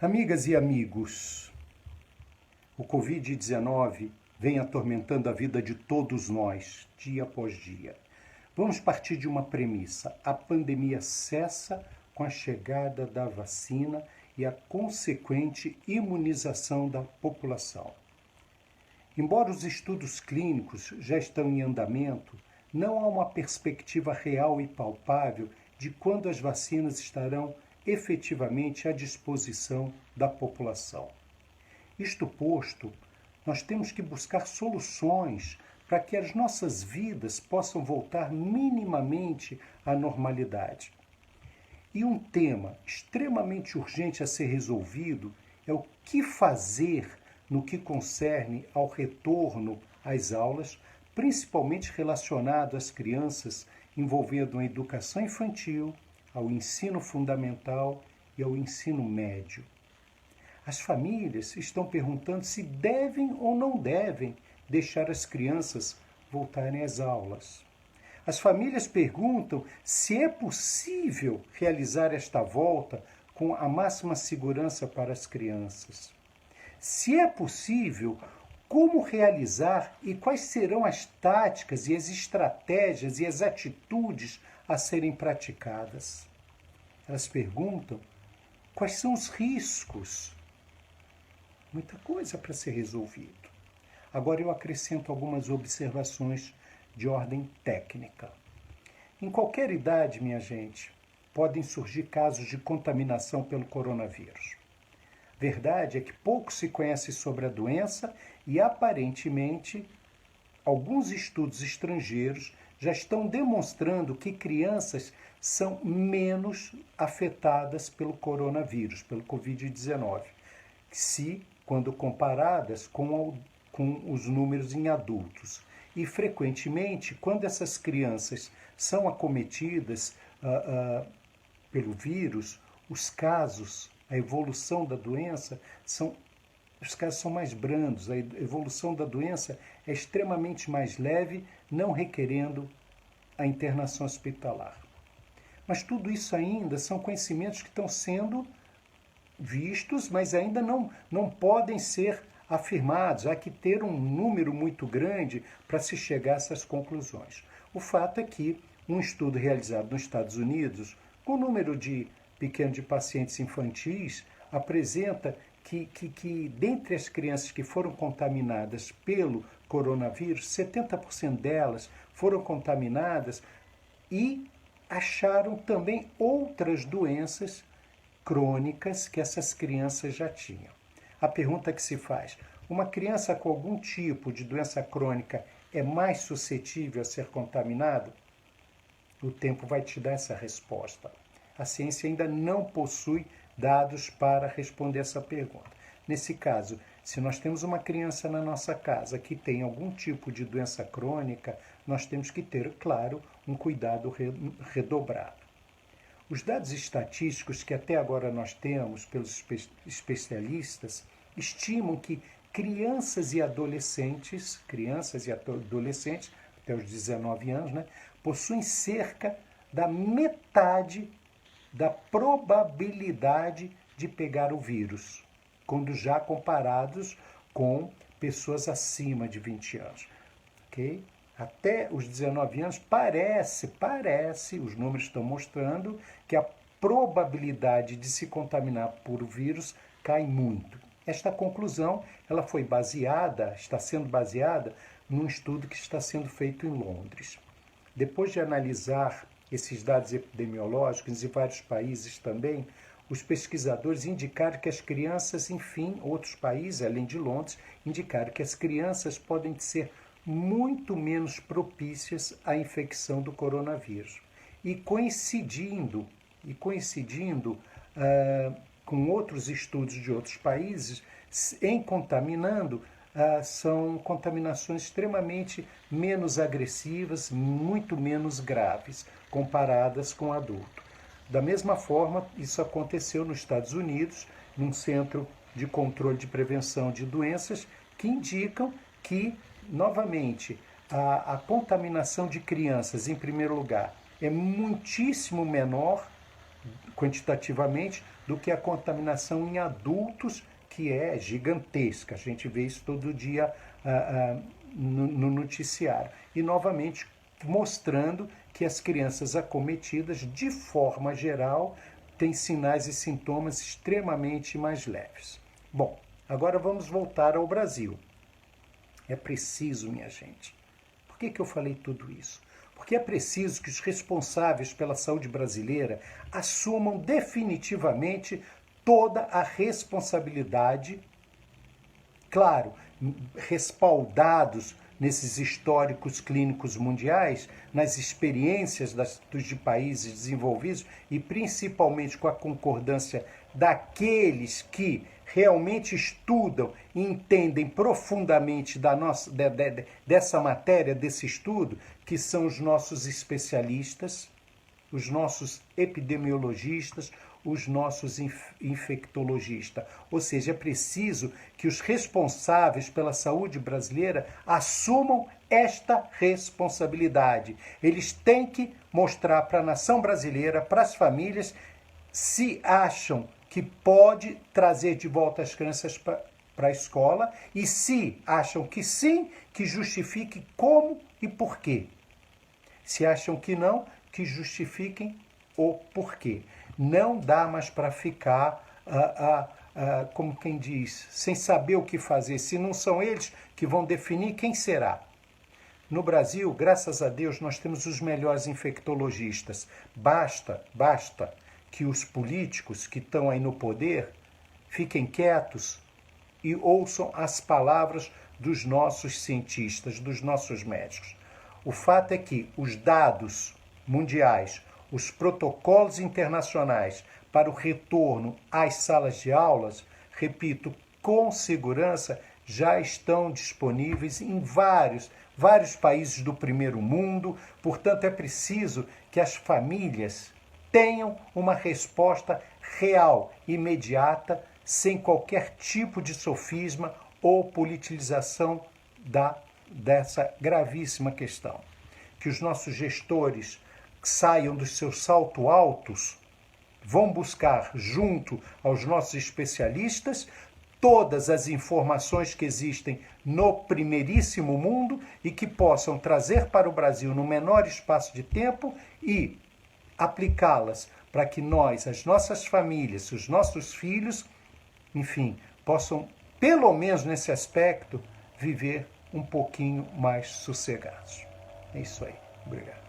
Amigas e amigos, o Covid-19 vem atormentando a vida de todos nós, dia após dia. Vamos partir de uma premissa: a pandemia cessa com a chegada da vacina e a consequente imunização da população. Embora os estudos clínicos já estão em andamento, não há uma perspectiva real e palpável de quando as vacinas estarão efetivamente à disposição da população. Isto posto, nós temos que buscar soluções para que as nossas vidas possam voltar minimamente à normalidade. E um tema extremamente urgente a ser resolvido é o que fazer no que concerne ao retorno às aulas, principalmente relacionado às crianças, envolvendo a educação infantil, ao ensino fundamental e ao ensino médio. As famílias estão perguntando se devem ou não devem deixar as crianças voltarem às aulas. As famílias perguntam se é possível realizar esta volta com a máxima segurança para as crianças. Se é possível, como realizar e quais serão as táticas e as estratégias e as atitudes a serem praticadas? Elas perguntam quais são os riscos. Muita coisa para ser resolvido. Agora eu acrescento algumas observações de ordem técnica. Em qualquer idade, minha gente, podem surgir casos de contaminação pelo coronavírus. Verdade é que pouco se conhece sobre a doença e, aparentemente, alguns estudos estrangeiros já estão demonstrando que crianças são menos afetadas pelo coronavírus, pelo Covid-19, quando comparadas com os números em adultos. E, frequentemente, quando essas crianças são acometidas pelo vírus, os casos, a evolução da doença, os casos são mais brandos, a evolução da doença é extremamente mais leve, não requerendo a internação hospitalar. Mas tudo isso ainda são conhecimentos que estão sendo vistos, mas ainda não podem ser afirmados. Há que ter um número muito grande para se chegar a essas conclusões. O fato é que um estudo realizado nos Estados Unidos, com o número pequeno de pacientes infantis, apresenta que dentre as crianças que foram contaminadas pelo coronavírus, 70% delas foram contaminadas e acharam também outras doenças crônicas que essas crianças já tinham. A pergunta que se faz: uma criança com algum tipo de doença crônica é mais suscetível a ser contaminada? O tempo vai te dar essa resposta. A ciência ainda não possui dados para responder essa pergunta. Nesse caso, se nós temos uma criança na nossa casa que tem algum tipo de doença crônica, nós temos que ter, claro, um cuidado redobrado. Os dados estatísticos que até agora nós temos pelos especialistas estimam que crianças e adolescentes até os 19 anos, possuem cerca da metade da probabilidade de pegar o vírus, quando já comparados com pessoas acima de 20 anos. Okay? Até os 19 anos parece, os números estão mostrando que a probabilidade de se contaminar por vírus cai muito. Esta conclusão ela está sendo baseada num estudo que está sendo feito em Londres. Depois de analisar esses dados epidemiológicos em vários países também, os pesquisadores indicaram que as crianças, enfim, outros países, além de Londres, indicaram que as crianças podem ser muito menos propícias à infecção do coronavírus. E coincidindo com outros estudos de outros países, são contaminações extremamente menos agressivas, muito menos graves, comparadas com adulto. Da mesma forma, isso aconteceu nos Estados Unidos, num centro de controle de prevenção de doenças, que indicam que, novamente, a contaminação de crianças, em primeiro lugar, é muitíssimo menor quantitativamente, do que a contaminação em adultos, que é gigantesca. A gente vê isso todo dia no noticiário. E, novamente, mostrando que as crianças acometidas, de forma geral, têm sinais e sintomas extremamente mais leves. Bom, agora vamos voltar ao Brasil. É preciso, minha gente. Por que eu falei tudo isso? Porque é preciso que os responsáveis pela saúde brasileira assumam definitivamente toda a responsabilidade, claro, respaldados nesses históricos clínicos mundiais, nas experiências de países desenvolvidos e principalmente com a concordância daqueles que realmente estudam e entendem profundamente dessa matéria, desse estudo, que são os nossos especialistas, os nossos epidemiologistas, os nossos infectologistas. Ou seja, é preciso que os responsáveis pela saúde brasileira assumam esta responsabilidade. Eles têm que mostrar para a nação brasileira, para as famílias, se acham que pode trazer de volta as crianças para a escola e se acham que sim, que justifique como e por quê. Se acham que não, que justifiquem o porquê. Não dá mais para ficar, como quem diz, sem saber o que fazer. Se não são eles que vão definir, quem será? No Brasil, graças a Deus, nós temos os melhores infectologistas. Basta que os políticos que estão aí no poder fiquem quietos e ouçam as palavras dos nossos cientistas, dos nossos médicos. O fato é que os dados mundiais, os protocolos internacionais para o retorno às salas de aulas, repito, com segurança, já estão disponíveis em vários países do primeiro mundo. Portanto, é preciso que as famílias tenham uma resposta real, imediata, sem qualquer tipo de sofisma ou politização dessa gravíssima questão. Que os nossos gestores saiam dos seus saltos altos, vão buscar junto aos nossos especialistas todas as informações que existem no primeiríssimo mundo e que possam trazer para o Brasil no menor espaço de tempo e aplicá-las para que nós, as nossas famílias, os nossos filhos, enfim, possam, pelo menos nesse aspecto, viver um pouquinho mais sossegados. É isso aí. Obrigado.